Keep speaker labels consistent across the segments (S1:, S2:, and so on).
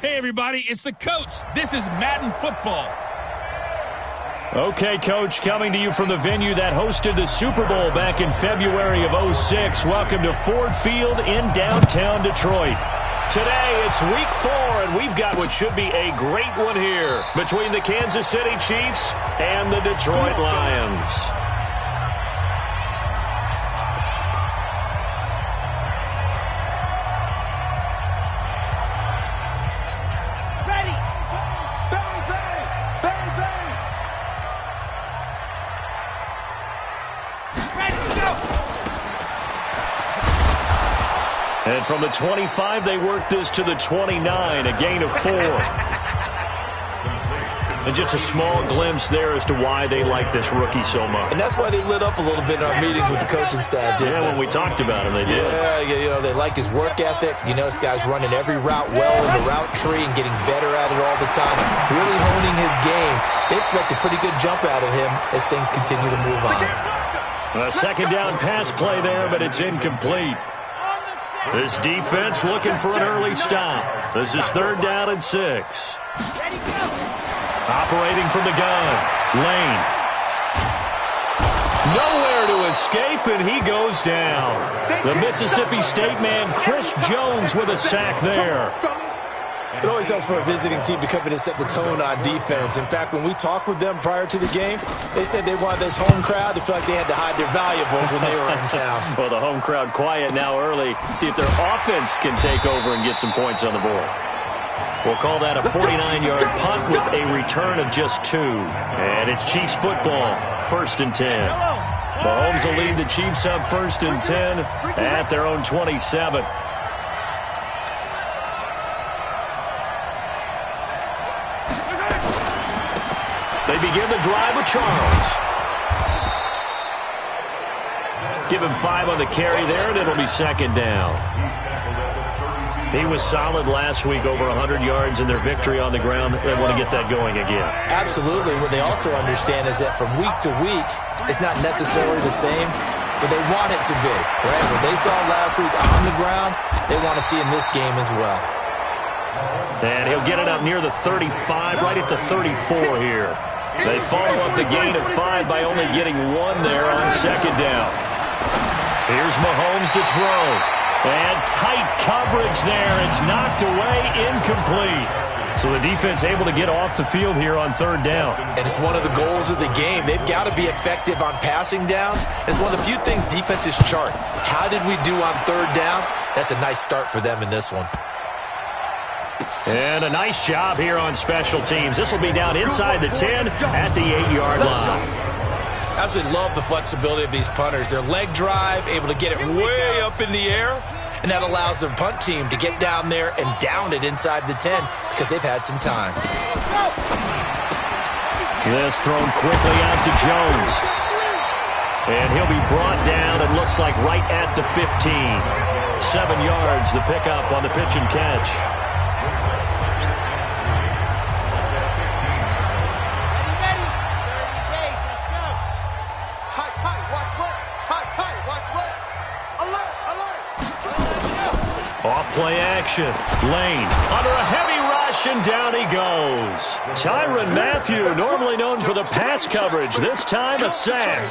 S1: Hey, everybody, it's the coach. This is Madden Football.
S2: Okay, Coach, coming to you from the venue that hosted the Super Bowl back in February of '06. Welcome to Ford Field in downtown Detroit. Today, it's Week 4, and we've got what should be a great one here between the Kansas City Chiefs and the Detroit Lions. And from the 25, they work this to the 29, a gain of 4. And just a small glimpse there as to why they like this rookie so much.
S3: And that's why they lit up a little bit in our meetings with the coaching staff, didn't they?
S2: When we talked about him, they did.
S3: Yeah, they like his work ethic. This guy's running every route well in the route tree and getting better at it all the time, really honing his game. They expect a pretty good jump out of him as things continue to move on.
S2: A second down pass play there, but it's incomplete. This defense looking for an early stop. This is 3rd down and 6. Operating from the gun, Lane. Nowhere to escape, and he goes down. The Mississippi State man, Chris Jones, with a sack there.
S3: It always helps for a visiting team to come in and set the tone on defense. In fact, when we talked with them prior to the game, they said they wanted this home crowd to feel like they had to hide their valuables when they were in town.
S2: Well, the home crowd quiet now early. See if their offense can take over and get some points on the board. We'll call that a 49-yard punt with a return of just 2. And it's Chiefs football, 1st and 10. Mahomes will lead the Chiefs up 1st and 10 at their own 27. They begin the drive with Charles. Give him 5 on the carry there, and it'll be 2nd down. He was solid last week, over 100 yards in their victory on the ground. They want to get that going again.
S3: Absolutely. What they also understand is that from week to week, it's not necessarily the same, but they want it to be. Right? What they saw last week on the ground, they want to see in this game as well.
S2: And he'll get it up near the 35, right at the 34 here. They follow up the gain of 5 by only getting 1 there on 2nd down. Here's Mahomes to throw. And tight coverage there. It's knocked away, incomplete. So the defense able to get off the field here on 3rd down.
S3: And it's one of the goals of the game. They've got to be effective on passing downs. It's one of the few things defenses chart. How did we do on 3rd down? That's a nice start for them in this one.
S2: And a nice job here on special teams. This will be down inside the 10 at the 8-yard line.
S3: Absolutely love the flexibility of these punters. Their leg drive, able to get it way up in the air, and that allows the punt team to get down there and down it inside the 10 because they've had some time.
S2: This thrown quickly out to Jones. And he'll be brought down, it looks like right at the 15. 7 yards, the pickup on the pitch and catch. Off-play action. Lane under a heavy rush, and down he goes. Tyrann Mathieu, normally known for the pass coverage, this time a sack.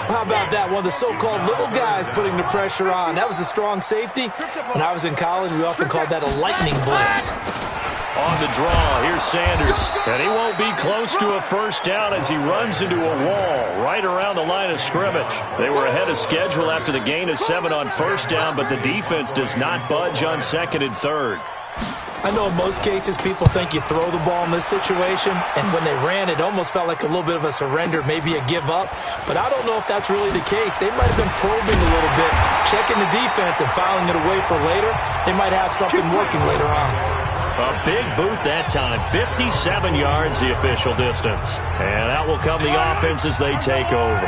S3: How about that? One of the so-called little guys putting the pressure on. That was a strong safety. When I was in college, we often called that a lightning blitz.
S2: On the draw, here's Sanders. And he won't be close to a 1st down as he runs into a wall right around the line of scrimmage. They were ahead of schedule after the gain of 7 on 1st down, but the defense does not budge on 2nd and 3rd.
S3: I know in most cases people think you throw the ball in this situation, and when they ran, it almost felt like a little bit of a surrender, maybe a give up. But I don't know if that's really the case. They might have been probing a little bit, checking the defense and filing it away for later. They might have something working later on.
S2: A big boot that time, 57 yards the official distance. And out will come the offense as they take over.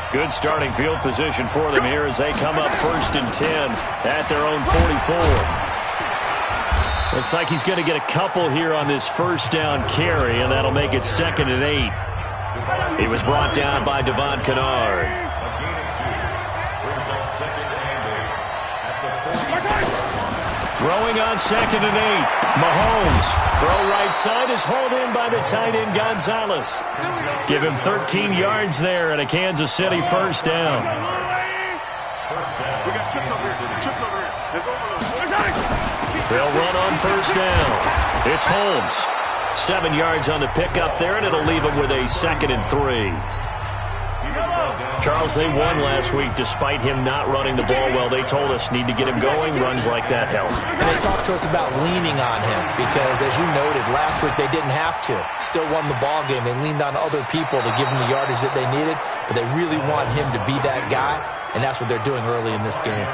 S2: Good starting field position for them here as they come up 1st and 10 at their own 44. Looks like he's going to get a couple here on this 1st down carry, and that'll make it 2nd and 8. He was brought down by Devon Kennard. Throwing on 2nd and 8. Mahomes. Throw right side is hauled in by the tight end Gonzalez. Give him 13 yards there and a Kansas City first down. They'll run on first down. It's Holmes. 7 yards on the pickup there, and it'll leave him with a 2nd and 3. Charles, they won last week despite him not running the ball well. They told us need to get him going. Runs like that help.
S3: And they talked to us about leaning on him because, as you noted, last week they didn't have to. Still won the ball game. They leaned on other people to give them the yardage that they needed, but they really want him to be that guy, and that's what they're doing early in this game.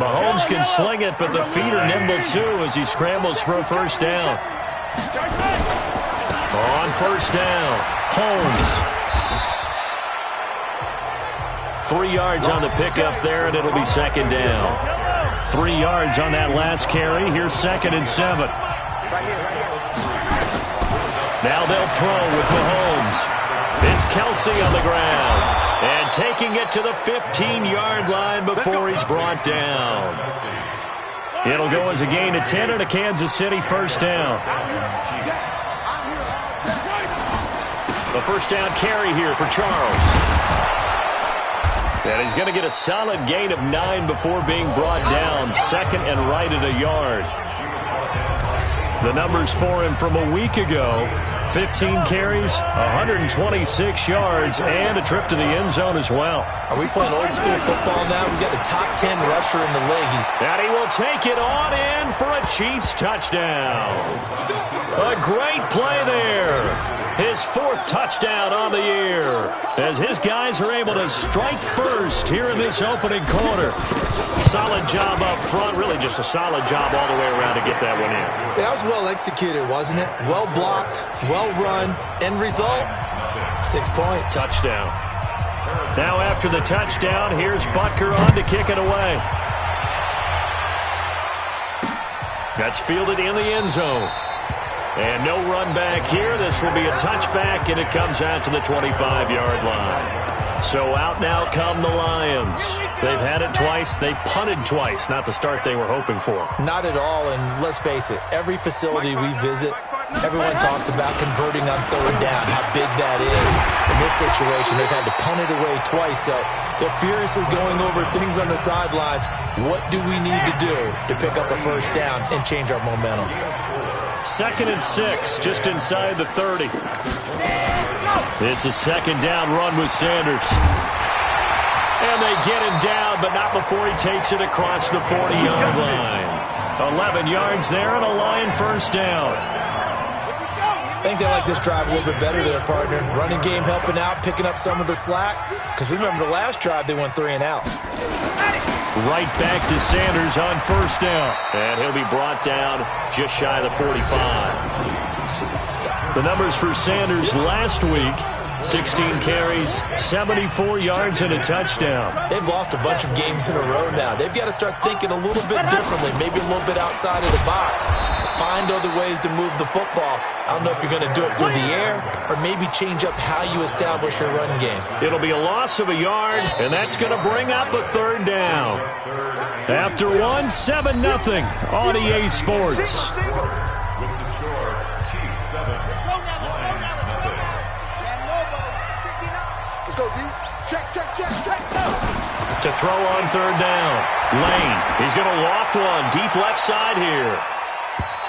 S2: Mahomes can sling it, but the feet are nimble too as he scrambles for a first down. On first down, Holmes. 3 yards on the pickup there, and it'll be 2nd down. 3 yards on that last carry. Here's 2nd and 7. Now they'll throw with Mahomes. It's Kelsey on the ground. And taking it to the 15-yard line before he's brought down. It'll go as a gain of 10 and a Kansas City first down. The first down carry here for Charles. And he's going to get a solid gain of 9 before being brought down. 2nd and right at a yard. The numbers for him from a week ago. 15 carries, 126 yards, and a trip to the end zone as well.
S3: Are we playing old school football now? We've got the top 10 rusher in the league.
S2: And he will take it on in for a Chiefs touchdown. A great play there. His 4th touchdown on the year as his guys are able to strike first here in this opening quarter. Solid job up front, really just a solid job all the way around to get that one in.
S3: That was well executed, wasn't it? Well blocked, well run. End result, 6 points.
S2: Touchdown. Now after the touchdown, here's Butker on to kick it away. That's fielded in the end zone. And no run back here. This will be a touchback, and it comes out to the 25-yard line. So out now come the Lions. They've had it twice. They've punted twice. Not the start they were hoping for.
S3: Not at all, and let's face it, every facility we visit, everyone talks about converting on 3rd down, how big that is. In this situation, they've had to punt it away twice, so they're furiously going over things on the sidelines. What do we need to do to pick up a first down and change our momentum?
S2: 2nd and 6, just inside the 30. It's a 2nd down run with Sanders. And they get him down, but not before he takes it across the 40-yard line. 11 yards there and a Lion first down.
S3: I think they like this drive a little bit better than their partner. Running game helping out, picking up some of the slack. Because remember the last drive, they went 3 and out.
S2: Right back to Sanders on first down. And he'll be brought down just shy of the 45. The numbers for Sanders last week, 16 carries, 74 yards, and a touchdown.
S3: They've lost a bunch of games in a row now. They've got to start thinking a little bit differently, maybe a little bit outside of the box. Find other ways to move the football. I don't know if you're going to do it through the air or maybe change up how you establish your run game.
S2: It'll be a loss of a yard, and that's going to bring up a 3rd down. After 7-0 on EA Sports.
S4: Let's go, D. Check.
S2: To throw on 3rd down. Lane, he's going to loft one deep left side here.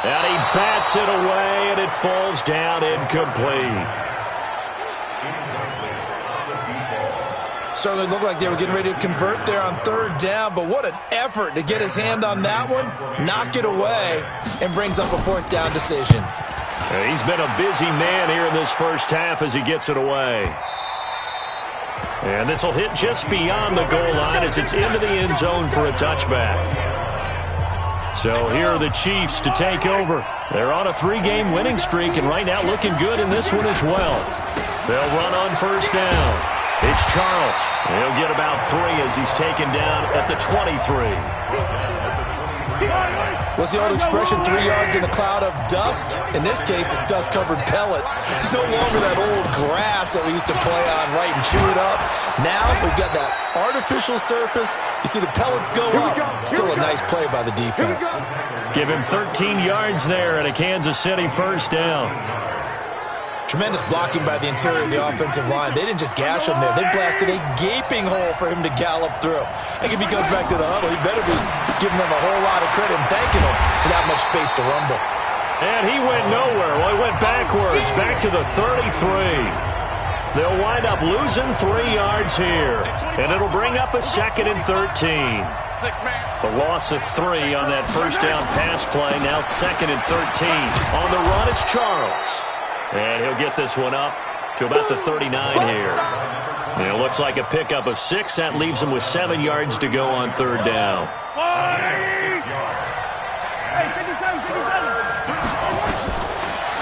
S2: And he bats it away, and it falls down incomplete.
S3: Certainly looked like they were getting ready to convert there on 3rd down, but what an effort to get his hand on that one, knock it away, and brings up a 4th down decision.
S2: He's been a busy man here in this first half as he gets it away. And this will hit just beyond the goal line as it's into the end zone for a touchback. So here are the Chiefs to take over. They're on a 3-game winning streak, and right now looking good in this one as well. They'll run on first down. It's Charles. He'll get about 3 as he's taken down at the 23.
S3: What's the old expression, 3 yards in a cloud of dust? In this case, it's dust-covered pellets. It's no longer that old grass that we used to play on, right, and chew it up. Now we've got that artificial surface. You see the pellets go up. Still a nice play by the defense.
S2: Give him 13 yards there and a Kansas City first down.
S3: Tremendous blocking by the interior of the offensive line. They didn't just gash him there. They blasted a gaping hole for him to gallop through. I think if he comes back to the huddle, he better be giving them a whole lot of credit and thanking them for that much space to rumble.
S2: And he went nowhere. Well, he went backwards, back to the 33. They'll wind up losing 3 yards here. And it'll bring up a 2nd and 13. The loss of 3 on that first down pass play. Now 2nd and 13. On the run, it's Charles. And he'll get this one up to about the 39 here. And it looks like a pickup of 6. That leaves him with 7 yards to go on 3rd down.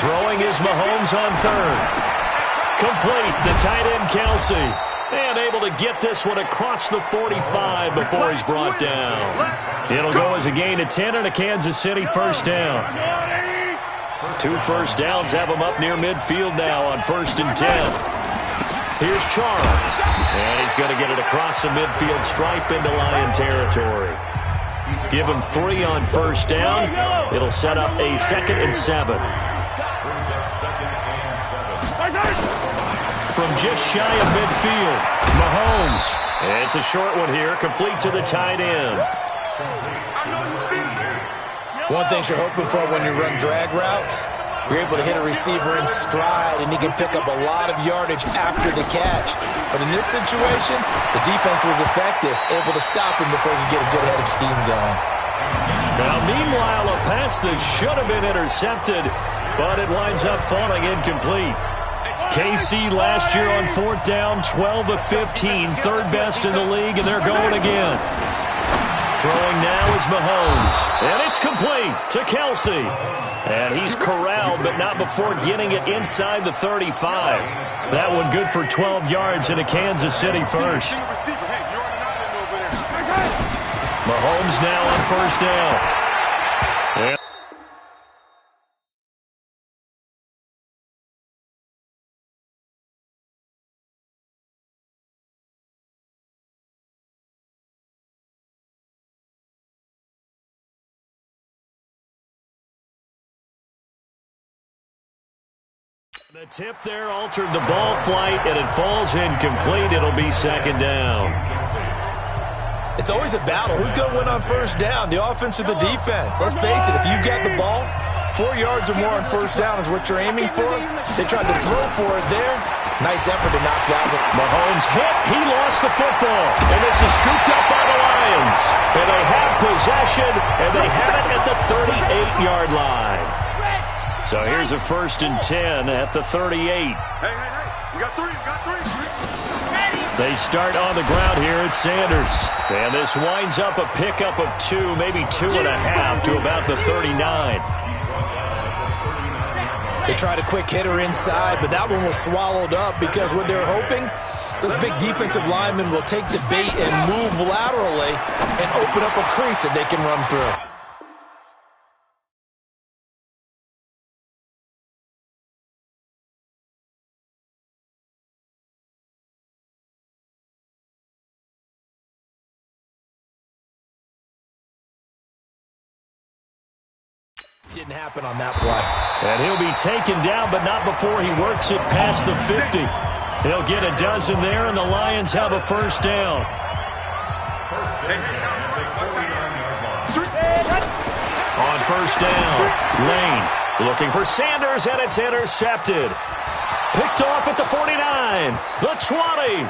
S2: Throwing is Mahomes on 3rd. Complete, the tight end Kelsey. And able to get this one across the 45 before he's brought down. It'll go as a gain of 10 and a Kansas City first down. 2 first downs have him up near midfield now on 1st and 10. Here's Charles. And he's going to get it across the midfield stripe into Lion territory. Give him 3 on 1st down. It'll set up a 2nd and 7. From just shy of midfield, Mahomes. And it's a short one here, complete to the tight end.
S3: One thing you're hoping for when you run drag routes, you're able to hit a receiver in stride, and he can pick up a lot of yardage after the catch. But in this situation, the defense was effective, able to stop him before he could get a good head of steam going.
S2: Now, meanwhile, a pass that should have been intercepted, but it winds up falling incomplete. KC last year on 4th down, 12 of 15, 3rd best in the league, and they're going again. Throwing now is Mahomes, and it's complete to Kelsey. And he's corralled, but not before getting it inside the 35. That one good for 12 yards in a Kansas City first. Mahomes now on 1st down. The tip there altered the ball flight, and it falls incomplete. It'll be 2nd down.
S3: It's always a battle. Who's going to win on 1st down, the offense or the defense? Let's face it, if you've got the ball, 4 yards or more on 1st down is what you're aiming for. They tried to throw for it there. Nice effort to knock that one.
S2: Mahomes hit. He lost the football. And this is scooped up by the Lions. And they have possession, and they have it at the 38-yard line. So here's a 1st and 10 at the 38.
S4: Hey, we got 3,
S2: They start on the ground here at Sanders. And this winds up a pickup of 2, maybe 2.5 to about the 39.
S3: They tried a quick hitter inside, but that one was swallowed up because what they're hoping, those big defensive linemen will take the bait and move laterally and open up a crease that they can run through. Didn't happen on that play.
S2: And he'll be taken down, but not before he works it past the 50. He'll get a dozen there, and the Lions have a 1st down. On 1st down, Lane looking for Sanders, and it's intercepted. Picked off at the 49, the 20.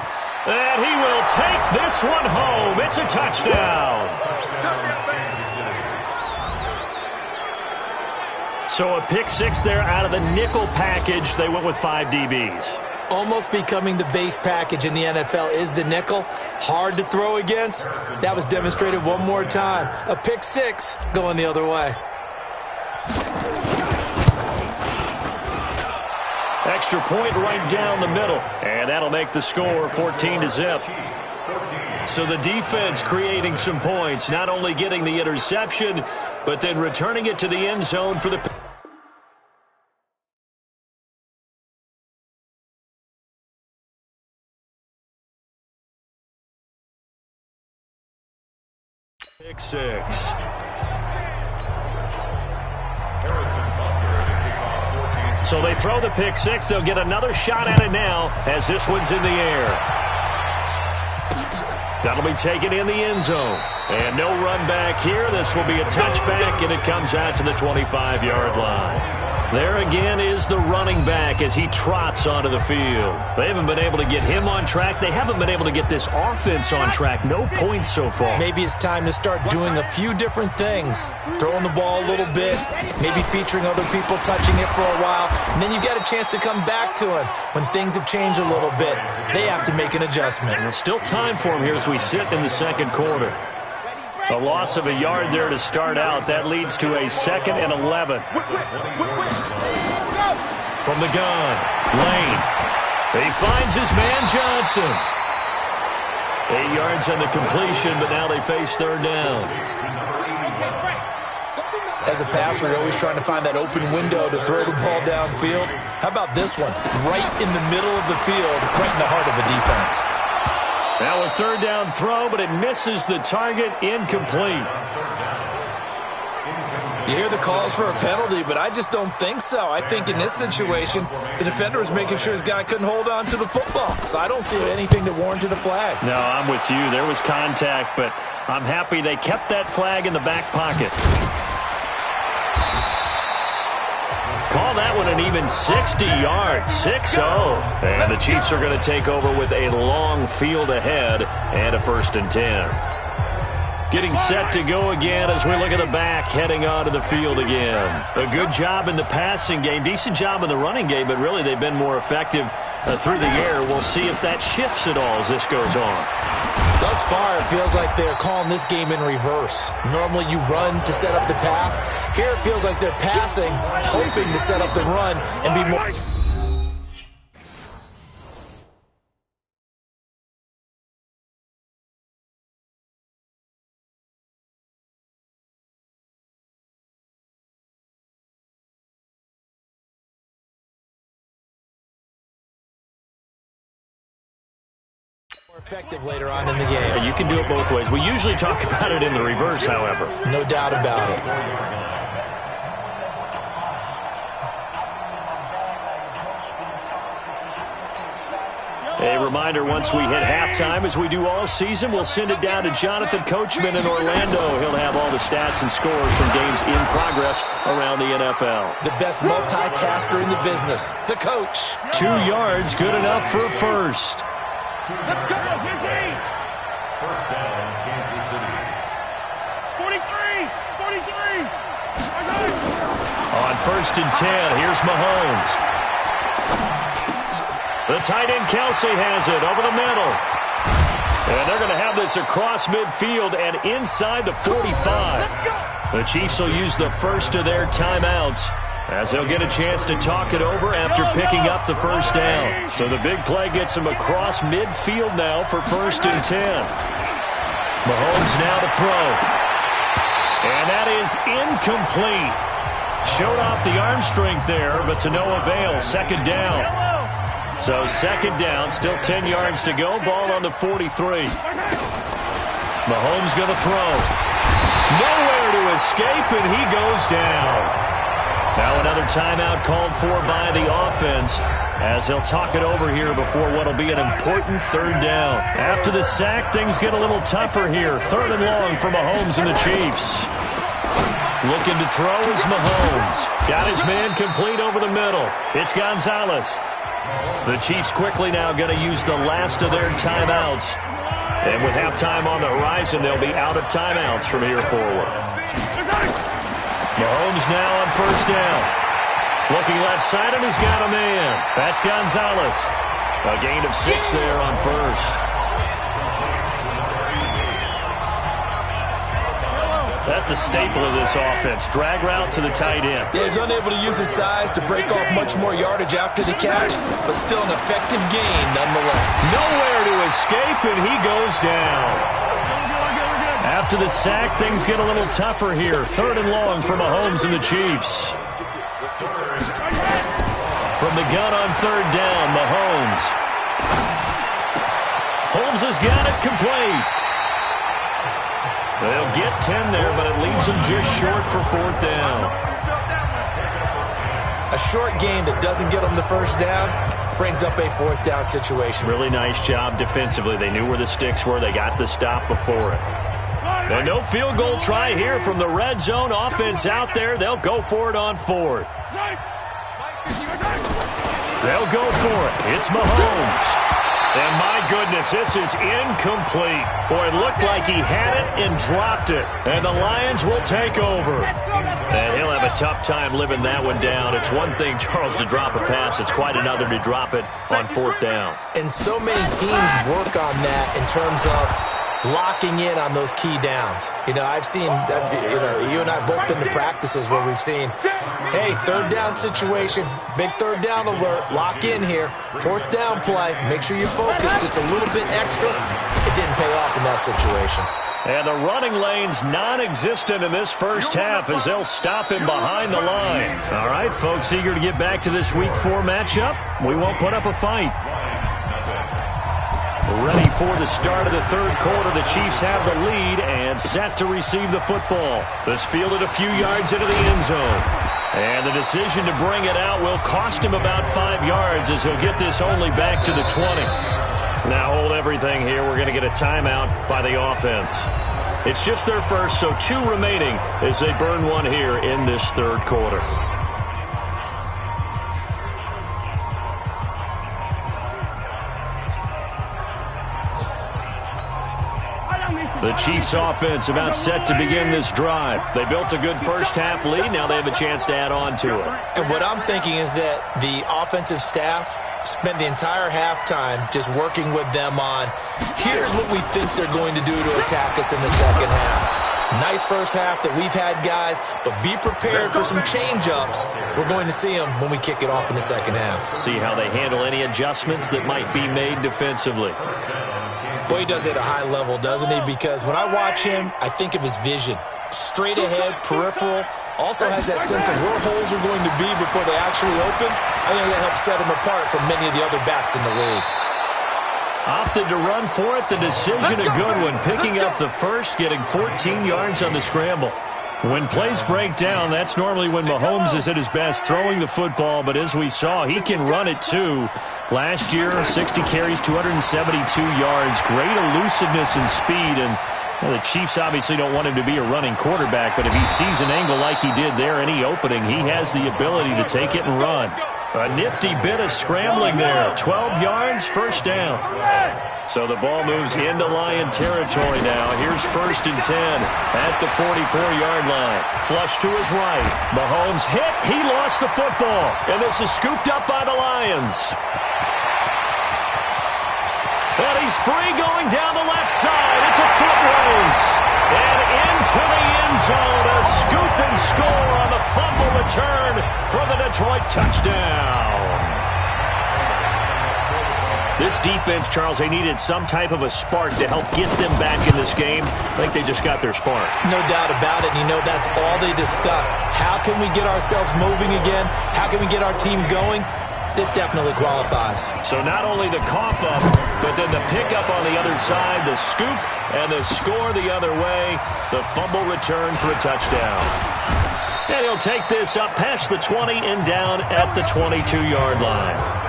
S2: And he will take this one home. It's a touchdown. So a pick 6 there out of the nickel package. They went with 5 DBs.
S3: Almost becoming the base package in the NFL is the nickel. Hard to throw against. That was demonstrated one more time. A pick 6 going the other way.
S2: Extra point right down the middle. And that'll make the score 14-0. So the defense creating some points, not only getting the interception, but then returning it to the end zone for the pick six. So they throw the pick six. They'll get another shot at it now as this one's in the air. That'll be taken in the end zone. And no run back here. This will be a touchback, and it comes out to the 25-yard line. There again is the running back as he trots onto the field. They haven't been able to get him on track. They haven't been able to get this offense on track. No points so far.
S3: Maybe it's time to start doing a few different things. Throwing the ball a little bit, maybe featuring other people touching it for a while, and then you get a chance to come back to him when things have changed a little bit. They have to make an adjustment.
S2: And still time for him here as we sit in the second quarter. A loss of a yard there to start out. That leads to a 2nd and 11. From the gun, Lane. He finds his man Johnson. 8 yards on the completion, but now they face third down.
S3: As a passer, you're always trying to find that open window to throw the ball downfield. How about this one? Right in the middle of the field, right in the heart of the defense.
S2: Now a third down throw, but it misses the target, incomplete.
S3: You hear the calls for a penalty, but I just don't think so. I think in this situation, the defender was making sure his guy couldn't hold on to the football. So I don't see anything that warranted a flag.
S2: No, I'm with you. There was contact, but I'm happy they kept that flag in the back pocket. Call that one an even 60 yards, 6-0. And the Chiefs are going to take over with a long field ahead and a 1st and 10. Getting set to go again as we look at the back, heading onto the field again. A good job in the passing game, decent job in the running game, but really they've been more effective through the air. We'll see if that shifts at all as this goes on.
S3: Thus far, it feels like they're calling this game in reverse. Normally you run to set up the pass. Here it feels like they're passing, hoping to set up the run and be more... effective later on in the game.
S2: And you can do it both ways. We usually talk about it in the reverse, however.
S3: No doubt about it.
S2: A reminder, once we hit halftime, as we do all season, we'll send it down to Jonathan Coachman in Orlando. He'll have all the stats and scores from games in progress around the NFL.
S3: The best multitasker in the business, the coach.
S2: 2 yards, good enough for a first.
S4: Let's go, 15! First down, Kansas City. 43! 43!
S2: On 1st and 10, here's Mahomes. The tight end Kelsey has it over the middle. And they're going to have this across midfield and inside the 45. The Chiefs will use the first of their timeouts as they'll get a chance to talk it over after picking up the first down. So the big play gets them across midfield now for 1st and 10. Mahomes now to throw. And that is incomplete. Showed off the arm strength there, but to no avail. 2nd down. So 2nd down, still 10 yards to go. Ball on the 43. Mahomes going to throw. Nowhere to escape, and he goes down. Now another timeout called for by the offense as they'll talk it over here before what will be an important 3rd down. After the sack, things get a little tougher here. 3rd and long for Mahomes and the Chiefs. Looking to throw is Mahomes. Got his man complete over the middle. It's Gonzalez. The Chiefs quickly now going to use the last of their timeouts. And with halftime on the horizon, they'll be out of timeouts from here forward. Mahomes now on 1st down. Looking left side, and he's got a man. That's Gonzalez. A gain of 6 there on 1st. That's a staple of this offense. Drag route to the tight end.
S3: Yeah, he's unable to use his size to break off much more yardage after the catch, but still an effective gain nonetheless.
S2: Nowhere to escape, and he goes down. After the sack, things get a little tougher here. 3rd and long for Mahomes and the Chiefs. From the gun on 3rd down, Mahomes. Holmes has got it complete. They'll get 10 there, but it leaves them just short for 4th down.
S3: A short gain that doesn't get them the first down brings up a 4th down situation.
S2: Really nice job defensively. They knew where the sticks were. They got the stop before it. And no field goal try here from the red zone. Offense out there. They'll go for it on 4th. They'll go for it. It's Mahomes. And my goodness, this is incomplete. Boy, it looked like he had it and dropped it. And the Lions will take over. And he'll have a tough time living that one down. It's one thing, Charles, to drop a pass. It's quite another to drop it on 4th down.
S3: And so many teams work on that in terms of locking in on those key downs. You know, I've seen, you and I both been to practices where we've seen, hey, 3rd down situation, big 3rd down alert, lock in here, 4th down play, make sure you focus just a little bit extra. It didn't pay off in that situation.
S2: And the running lane's non-existent in this first half as they'll stop him behind the line. All right, folks, eager to get back to this Week 4 matchup. We won't put up a fight. Ready for the start of the 3rd quarter. The Chiefs have the lead and set to receive the football. This fielded a few yards into the end zone. And the decision to bring it out will cost him about 5 yards as he'll get this only back to the 20. Now hold everything here. We're going to get a timeout by the offense. It's just their first, so 2 remaining as they burn one here in this 3rd quarter. The Chiefs offense about set to begin this drive. They built a good first half lead. Now they have a chance to add on to it.
S3: And what I'm thinking is that the offensive staff spent the entire halftime just working with them on, here's what we think they're going to do to attack us in the second half. Nice first half that we've had, guys, but be prepared for some change-ups. We're going to see them when we kick it off in the second half.
S2: See how they handle any adjustments that might be made defensively.
S3: Boy, he does it at a high level, doesn't he? Because when I watch him, I think of his vision. Straight ahead, peripheral. Also has that sense of where holes are going to be before they actually open. I think that helps set him apart from many of the other backs in the league.
S2: Opted to run for it. The decision a good one. Picking up the first, getting 14 yards on the scramble. When plays break down, that's normally when Mahomes is at his best throwing the football, but as we saw, he can run it too. Last year, 60 carries, 272 yards, great elusiveness and speed, and the Chiefs obviously don't want him to be a running quarterback, but if he sees an angle like he did there, any opening, he has the ability to take it and run. A nifty bit of scrambling there. 12 yards, first down. So the ball moves into Lion territory now. Here's 1st and 10 at the 44-yard line. Flush to his right. Mahomes hit. He lost the football. And this is scooped up by the Lions. And he's free going down the left side. It's a foot race. And into the end zone. A scoop and score on the fumble return for the Detroit touchdown. This defense, Charles, they needed some type of a spark to help get them back in this game. I think they just got their spark.
S3: No doubt about it. And you know, that's all they discussed. How can we get ourselves moving again? How can we get our team going? This definitely qualifies. So
S2: not only the cough up, but then the pickup on the other side, the scoop, and the score the other way. The fumble return for a touchdown. And he'll take this up past the 20 and down at the 22-yard line.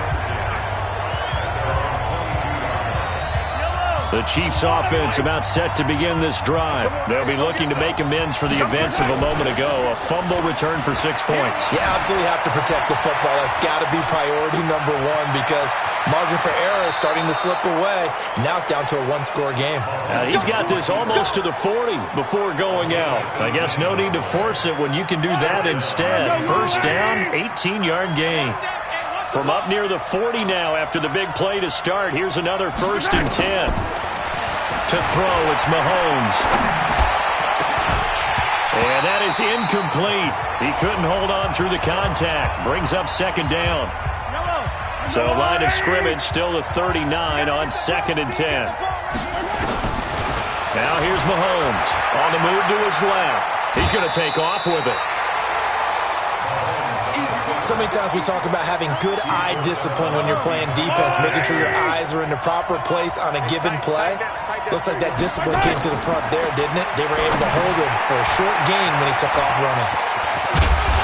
S2: The Chiefs offense about set to begin this drive. They'll be looking to make amends for the events of a moment ago. A fumble return for 6 points.
S3: Yeah, absolutely have to protect the football. That's got to be priority number one because margin for error is starting to slip away. Now it's down to a one-score game.
S2: He's got this almost to the 40 before going out. I guess no need to force it when you can do that instead. First down, 18-yard gain. From up near the 40 now after the big play to start. Here's another 1st and 10. To throw, it's Mahomes. And that is incomplete. He couldn't hold on through the contact. Brings up second down. So line of scrimmage still the 39 on 2nd and 10. Now here's Mahomes on the move to his left. He's going to take off with it.
S3: So many times we talk about having good eye discipline when you're playing defense, making sure your eyes are in the proper place on a given play. Looks like that discipline came to the front there, didn't it? They were able to hold him for a short gain when he took off running.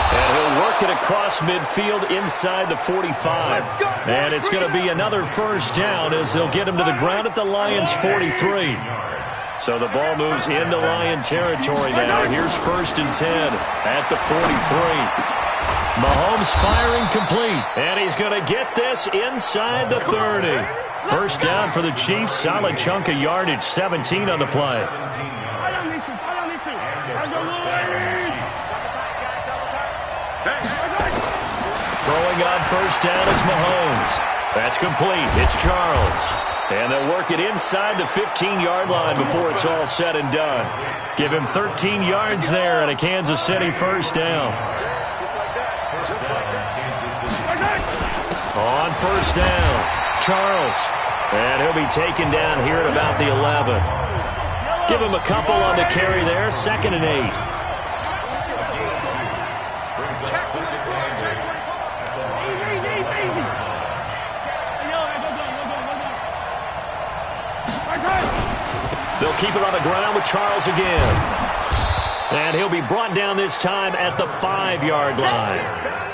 S2: And he'll work it across midfield inside the 45. And it's going to be another first down as they'll get him to the ground at the Lions' 43. So the ball moves into Lion territory now. Here's 1st and 10 at the 43. Mahomes firing complete. And he's going to get this inside the 30. First down for the Chiefs. Solid chunk of yardage. 17 on the play. Throwing on first down is Mahomes. That's complete. It's Charles. And they'll work it inside the 15-yard line before it's all said and done. Give him 13 yards there and a Kansas City first down. On first down, Charles. And he'll be taken down here at about the 11. Give him a couple on the carry there. 2nd and 8. They'll keep it on the ground with Charles again. And he'll be brought down this time at the 5-yard line.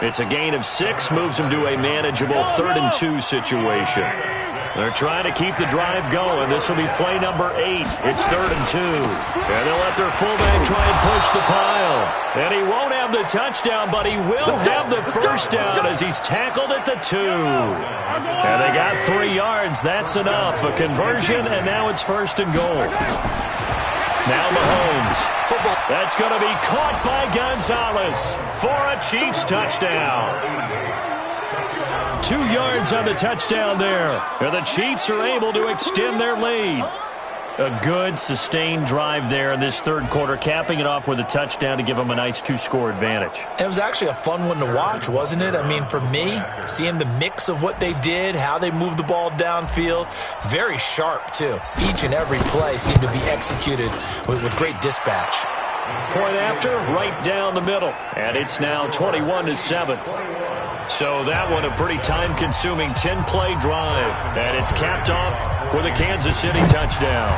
S2: It's a gain of 6, moves him to a manageable 3rd and 2 situation. They're trying to keep the drive going. This will be play number 8. It's 3rd and 2. And they'll let their fullback try and push the pile. And he won't have the touchdown, but he will have the first down as he's tackled at the 2. And they got 3 yards. That's enough. A conversion, and now it's 1st and goal. Now Mahomes. That's going to be caught by Gonzalez for a Chiefs touchdown. 2 yards on the touchdown there. And the Chiefs are able to extend their lead. A good, sustained drive there in this 3rd quarter, capping it off with a touchdown to give them a nice 2-score advantage.
S3: It was actually a fun one to watch, wasn't it? I mean, for me, seeing the mix of what they did, how they moved the ball downfield, very sharp, too. Each and every play seemed to be executed with great dispatch.
S2: Point after, right down the middle. And it's now 21-7. So that one a pretty time-consuming 10-play drive. And it's capped off with a Kansas City touchdown.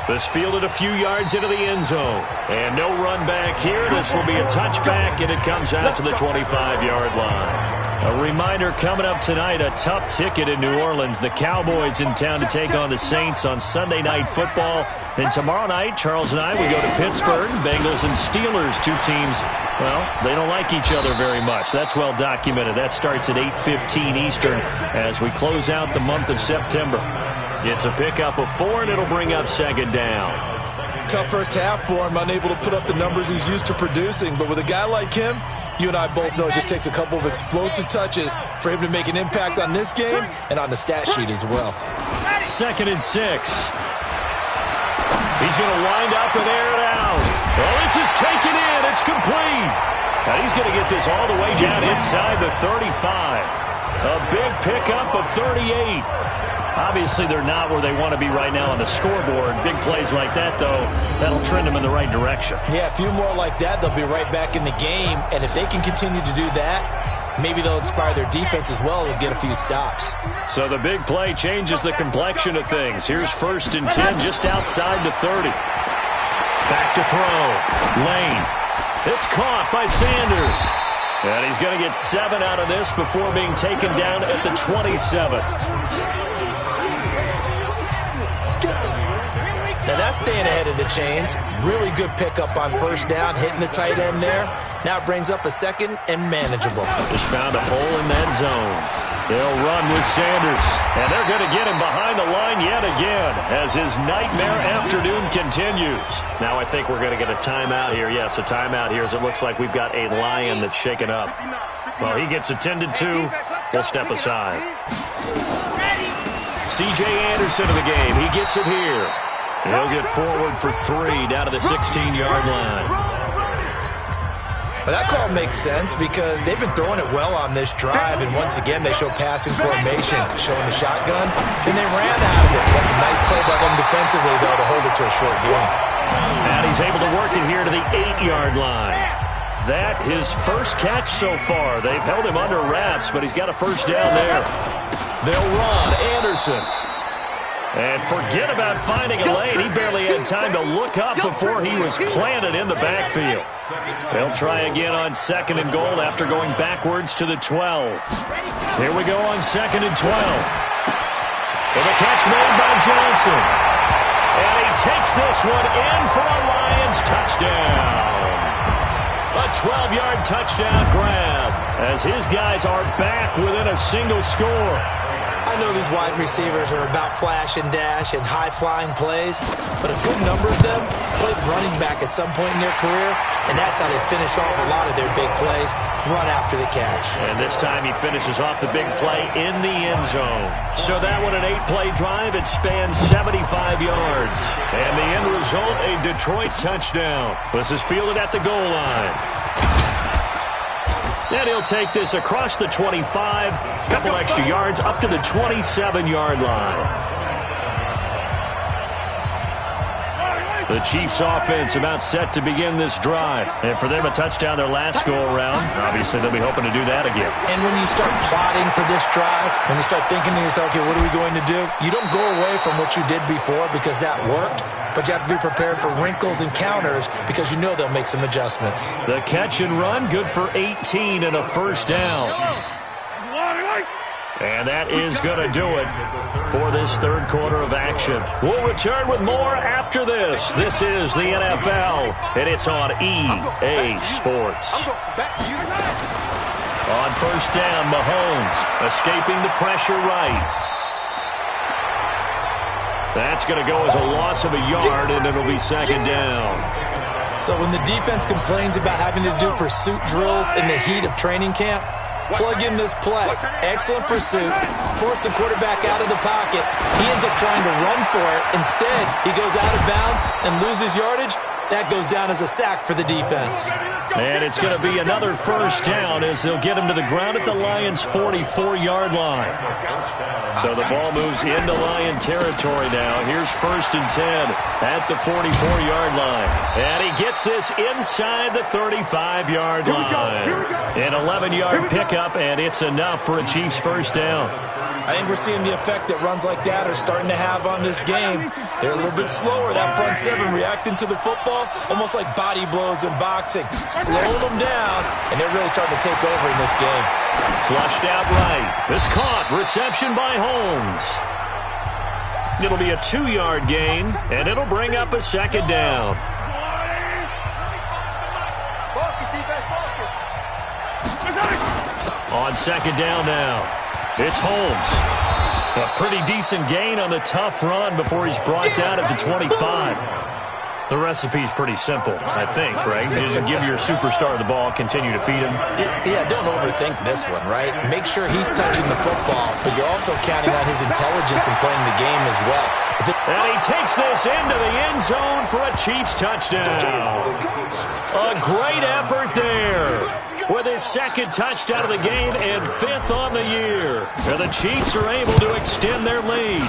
S2: This fielded a few yards into the end zone. And no run back here. This will be a touchback, and it comes out to the 25-yard line. A reminder coming up tonight, a tough ticket in New Orleans. The Cowboys in town to take on the Saints on Sunday Night Football. And tomorrow night, Charles and I, we go to Pittsburgh. Bengals and Steelers, 2 teams, well, they don't like each other very much. That's well documented. That starts at 8:15 Eastern as we close out the month of September. It's a pickup of 4, and it'll bring up 2nd down.
S3: Tough first half for him, unable to put up the numbers he's used to producing. But with a guy like him, you and I both know it just takes a couple of explosive touches for him to make an impact on this game and on the stat sheet as well.
S2: 2nd and 6. He's going to wind up and air it out. Well, this is taken in. It's complete. Now he's going to get this all the way down inside the 35. A big pickup of 38. Obviously, they're not where they want to be right now on the scoreboard. Big plays like that, though, that'll trend them in the right direction.
S3: Yeah, a few more like that, they'll be right back in the game. And if they can continue to do that, maybe they'll inspire their defense as well and get a few stops.
S2: So the big play changes the complexion of things. Here's 1st and 10 just outside the 30. Back to throw. Lane. It's caught by Sanders. And he's going to get 7 out of this before being taken down at the 27.
S3: Now that's staying ahead of the chains. Really good pickup on first down, hitting the tight end there. Now it brings up a 2nd and manageable.
S2: Just found a hole in that zone. They'll run with Sanders. And they're going to get him behind the line yet again as his nightmare afternoon continues. Now I think we're going to get a timeout here. Yes, a timeout here as it looks like we've got a Lion that's shaken up. Well, he gets attended to. We'll step aside. C.J. Anderson in the game. He gets it here. He'll get forward for 3 down to the 16-yard line.
S3: But that call makes sense because they've been throwing it well on this drive, and once again they show passing formation, showing the shotgun, and they ran out of it. That's a nice play by them defensively, though, to hold it to a short game.
S2: And he's able to work it here to the 8-yard line. That his first catch so far. They've held him under wraps, but he's got a first down there. They'll run Anderson. And forget about finding a lane. He barely had time to look up before he was planted in the backfield. They'll try again on 2nd and goal after going backwards to the 12. Here we go on 2nd and 12. With a catch made by Johnson. And he takes this one in for a Lions touchdown. A 12-yard touchdown grab as his guys are back within a single score.
S3: I know these wide receivers are about flash and dash and high-flying plays, but a good number of them played running back at some point in their career, and that's how they finish off a lot of their big plays, run after the catch.
S2: And this time he finishes off the big play in the end zone. So that one, an 8-play drive, it spans 75 yards. And the end result, a Detroit touchdown. This is fielded at the goal line. And he'll take this across the 25, a couple extra yards, up to the 27-yard line. The Chiefs offense about set to begin this drive. And for them, a touchdown their last go-around. Obviously, they'll be hoping to do that again.
S3: And when you start plotting for this drive, when you start thinking to yourself, okay, what are we going to do? You don't go away from what you did before because that worked. But you have to be prepared for wrinkles and counters because you know they'll make some adjustments.
S2: The catch and run, good for 18 and a first down. And that is going to do it for this third quarter of action. We'll return with more after this. This is the NFL, and it's on EA Sports. On first down, Mahomes escaping the pressure right. That's going to go as a loss of a yard, and it'll be second down.
S3: So when the defense complains about having to do pursuit drills in the heat of training camp, plug in this play. Excellent pursuit. Force the quarterback out of the pocket. He ends up trying to run for it. Instead, he goes out of bounds and loses yardage. That goes down as a sack for the defense.
S2: And it's going to be another first down as they'll get him to the ground at the Lions' 44-yard line. So the ball moves into Lion territory now. Here's first and 10 at the 44-yard line. And he gets this inside the 35-yard line. An 11-yard pickup, and it's enough for a Chiefs first down.
S3: I think we're seeing the effect that runs like that are starting to have on this game. They're a little bit slower, that front seven, reacting to the football, almost like body blows in boxing, slowing them down, and they're really starting to take over in this game.
S2: Flushed out right. This caught. Reception by Holmes. It'll be a 2-yard gain, and it'll bring up a second down. On second down now. It's Holmes. A pretty decent gain on the tough run before he's brought down at the 25. The recipe's pretty simple, I think, right? Just give your superstar the ball, continue to feed him.
S3: Yeah, don't overthink this one, right? Make sure he's touching the football, but you're also counting on his intelligence in playing the game as well.
S2: And he takes this into the end zone for a Chiefs touchdown. A great effort there with his second touchdown of the game and 5th on the year. And the Chiefs are able to extend their lead.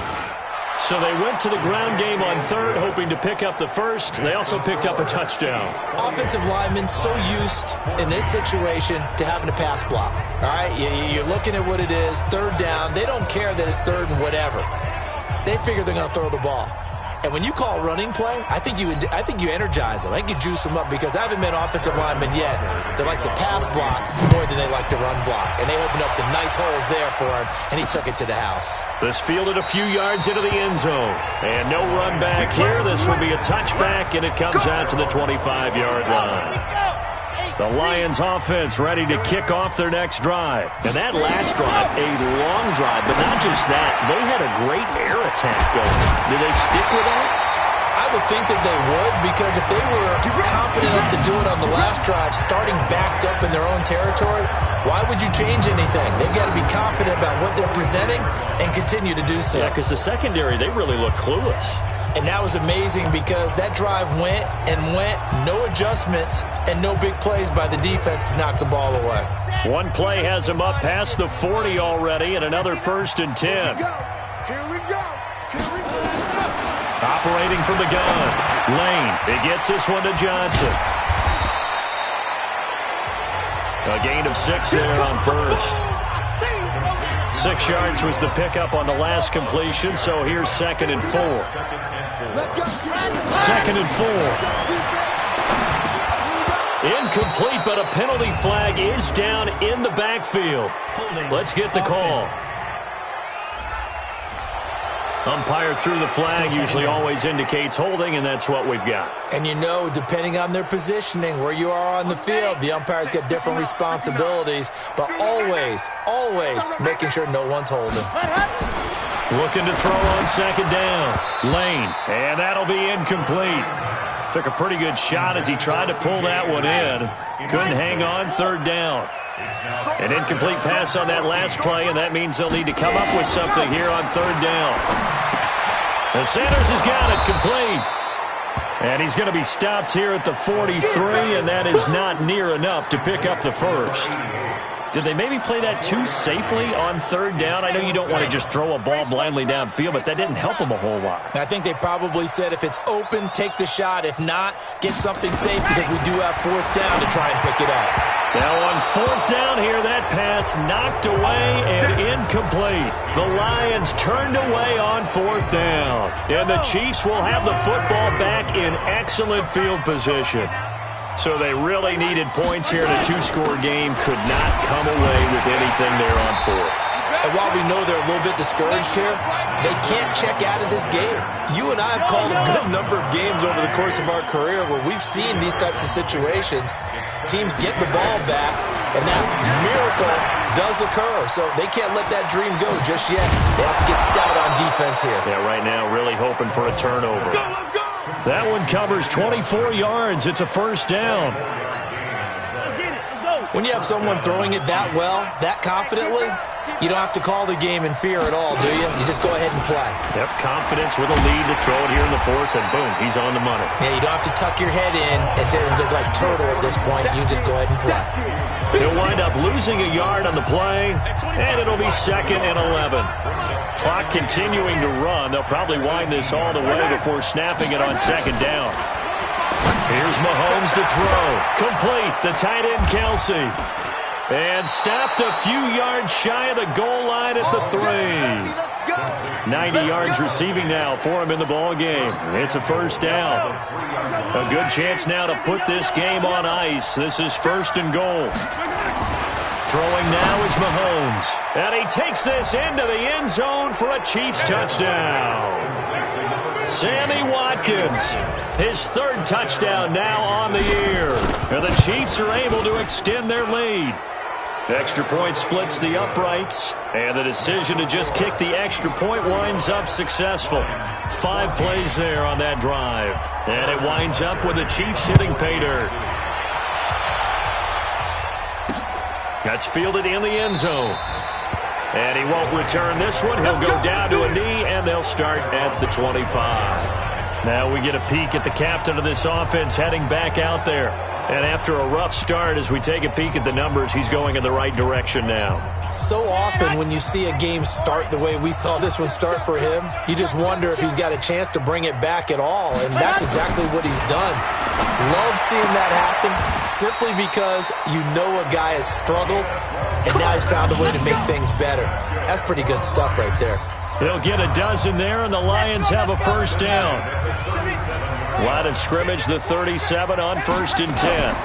S2: So they went to the ground game on third, hoping to pick up the first. They also picked up a touchdown.
S3: Offensive linemen so used in this situation to having a pass block. All right, you're looking at what it is, third down. They don't care that it's third and whatever. They figure they're going to throw the ball. And when you call running play, I think you energize them. I think you juice them up because I haven't met offensive linemen yet that likes to pass block more than they like to run block. And they opened up some nice holes there for him, and he took it to the house.
S2: This fielded a few yards into the end zone. And no run back here. This will be a touchback, and it comes out to the 25-yard line. The Lions offense ready to kick off their next drive. And that last drive, a long drive, but not just that. They had a great air attack going. Did they stick with that?
S3: I would think that they would, because if they were confident enough to do it on the last drive, starting backed up in their own territory, why would you change anything? They've got to be confident about what they're presenting and continue to do so.
S2: Yeah, because the secondary, they really look clueless.
S3: And that was amazing because that drive went and went, no adjustments and no big plays by the defense to knock the ball away.
S2: One play has him up past the 40 already, and another 1st and 10.
S4: Here we go.
S2: Operating from the gun. Lane, he gets this one to Johnson. A gain of 6 there on first. 6 yards was the pickup on the last completion, so here's 2nd and 4. 2nd and 4. Incomplete, but a penalty flag is down in the backfield. Let's get the call. Umpire threw the flag, usually always indicates holding, and that's what we've got.
S3: And you know, depending on their positioning, where you are on the field, the umpires get different responsibilities, but always making sure no one's holding.
S2: Looking to throw on 2nd down. Lane, and that'll be incomplete. Took a pretty good shot as he tried to pull that one in. Couldn't hang on, 3rd down. An incomplete pass on that last play, and that means they'll need to come up with something here on 3rd down. The Sanders has got it complete. And he's going to be stopped here at the 43, and that is not near enough to pick up the first. Did they maybe play that too safely on 3rd down? I know you don't want to just throw a ball blindly downfield, but that didn't help them a whole lot.
S3: I think they probably said if it's open, take the shot. If not, get something safe because we do have 4th down to try and pick it up.
S2: Now on 4th down here, that pass knocked away and incomplete. The Lions turned away on 4th down. And the Chiefs will have the football back in excellent field position. So they really needed points here in a 2-score game. Could not come away with anything there on 4th.
S3: And while we know they're a little bit discouraged here, they can't check out of this game. You and I have called a good number of games over the course of our career where we've seen these types of situations. Teams get the ball back, and that miracle does occur. So they can't let that dream go just yet. They have to get stout on defense here.
S2: Yeah, right now really hoping for a turnover. That one covers 24 yards. It's a 1st down.
S3: When you have someone throwing it that well, that confidently, you don't have to call the game in fear at all, do you? You just go ahead and play.
S2: Yep, confidence with a lead to throw it here in the 4th, and boom, he's on the money.
S3: Yeah, you don't have to tuck your head in and look like turtle at this point. You just go ahead and play.
S2: He'll wind up losing a yard on the play, and it'll be 2nd and 11. Clock continuing to run. They'll probably wind this all the way before snapping it on 2nd down. Here's Mahomes to throw. Complete. The tight end, Kelsey. And stopped a few yards shy of the goal line at the 3. 90 yards receiving now for him in the ball game. It's a 1st down. A good chance now to put this game on ice. This is 1st and goal. Throwing now is Mahomes. And he takes this into the end zone for a Chiefs touchdown. Sammy Watkins, his 3rd touchdown now on the year. And the Chiefs are able to extend their lead. Extra point splits the uprights, and the decision to just kick the extra point winds up successful. 5 plays there on that drive, and it winds up with the Chiefs hitting pay dirt. That's fielded in the end zone. And he won't return this one. He'll go down to a knee, and they'll start at the 25. Now we get a peek at the captain of this offense heading back out there. And after a rough start, as we take a peek at the numbers, he's going in the right direction now.
S3: So often when you see a game start the way we saw this one start for him, you just wonder if he's got a chance to bring it back at all, and that's exactly what he's done. Love seeing that happen simply because you know a guy has struggled, and now he's found a way to make things better. That's pretty good stuff right there.
S2: They'll get a dozen there, and the Lions have a 1st down. Line of scrimmage, the 37 on 1st and 10.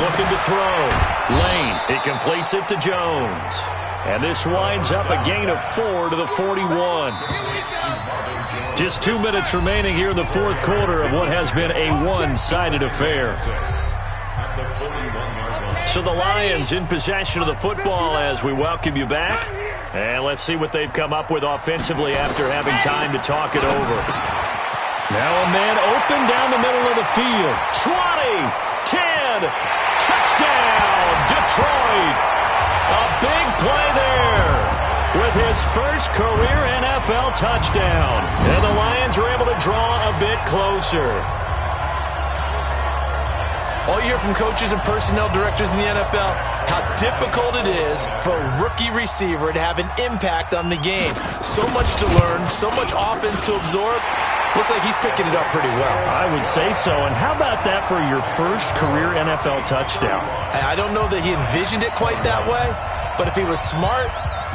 S2: Looking to throw. Lane, he completes it to Jones. And this winds up a gain of 4 to the 41. Just 2 minutes remaining here in the 4th quarter of what has been a one-sided affair. So the Lions in possession of the football as we welcome you back. And let's see what they've come up with offensively after having time to talk it over. Now a man open down the middle of the field. 20, 10, touchdown, Detroit. A big play there with with his first career NFL touchdown. And the Lions are able to draw a bit closer.
S3: All you hear from coaches and personnel directors in the NFL, how difficult it is for a rookie receiver to have an impact on the game. So much to learn, so much offense to absorb. Looks like he's picking it up pretty well.
S2: I would say so. And how about that for your first career NFL touchdown?
S3: I don't know that he envisioned it quite that way, but if he was smart,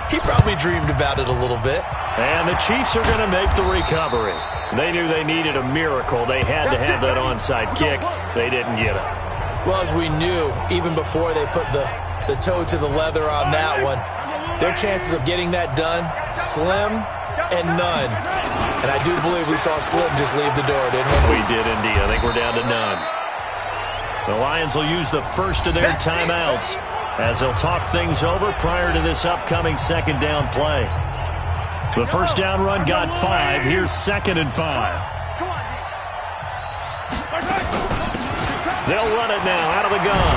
S3: he probably dreamed about it a little bit.
S2: And the Chiefs are going to make the recovery. They knew they needed a miracle. They had to have that onside kick. They didn't get it.
S3: Well, as we knew, even before they put the toe to the leather on that one, their chances of getting that done, slim and none. And I do believe we saw Slim just leave the door, didn't we?
S2: We did indeed. I think we're down to none. The Lions will use the first of their timeouts as they'll talk things over prior to this upcoming second down play. The first down run got 5. Here's 2nd and 5. They'll run it now out of the gun.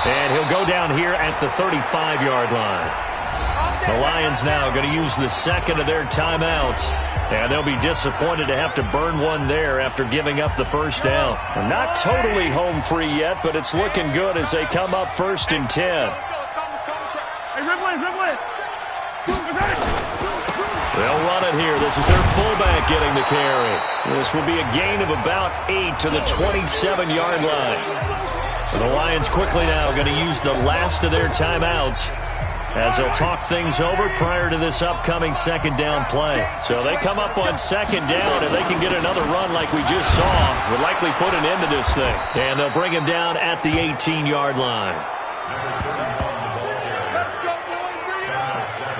S2: And he'll go down here at the 35-yard line. The Lions now going to use the second of their timeouts. And they'll be disappointed to have to burn one there after giving up the first down. Not totally home free yet, but it's looking good as they come up 1st and 10. They'll run it here. This is their fullback getting the carry. This will be a gain of about 8 to the 27-yard line. The Lions quickly now going to use the last of their timeouts as they'll talk things over prior to this upcoming second down play. So they come up on second down, and they can get another run like we just saw. Would likely put an end to this thing. And they'll bring him down at the 18-yard line.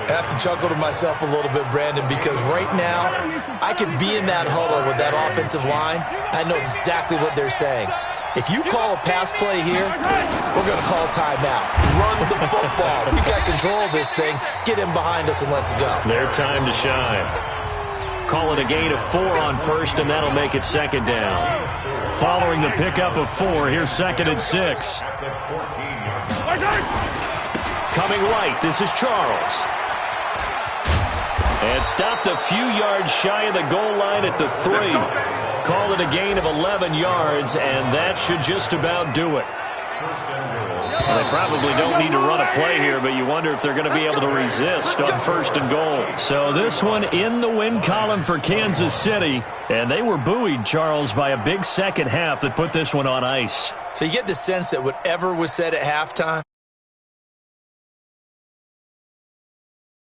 S3: I have to chuckle to myself a little bit, Brandon, because right now I could be in that huddle with that offensive line. I know exactly what they're saying. If you call a pass play here, we're going to call timeout. Run the football. We've got control of this thing. Get him behind us and let's go.
S2: Their time to shine. Call it a gain of 4 on first, and that'll make it second down. Following the pickup of 4, here's 2nd and 6. Coming right, this is Charles. And stopped a few yards shy of the goal line at the 3. Call it a gain of 11 yards, and that should just about do it. Well, they probably don't need to run a play here, but you wonder if they're going to be able to resist on 1st and goal. So this one in the win column for Kansas City, and they were buoyed, Charles, by a big second half that put this one on ice.
S3: So you get the sense that whatever was said at halftime,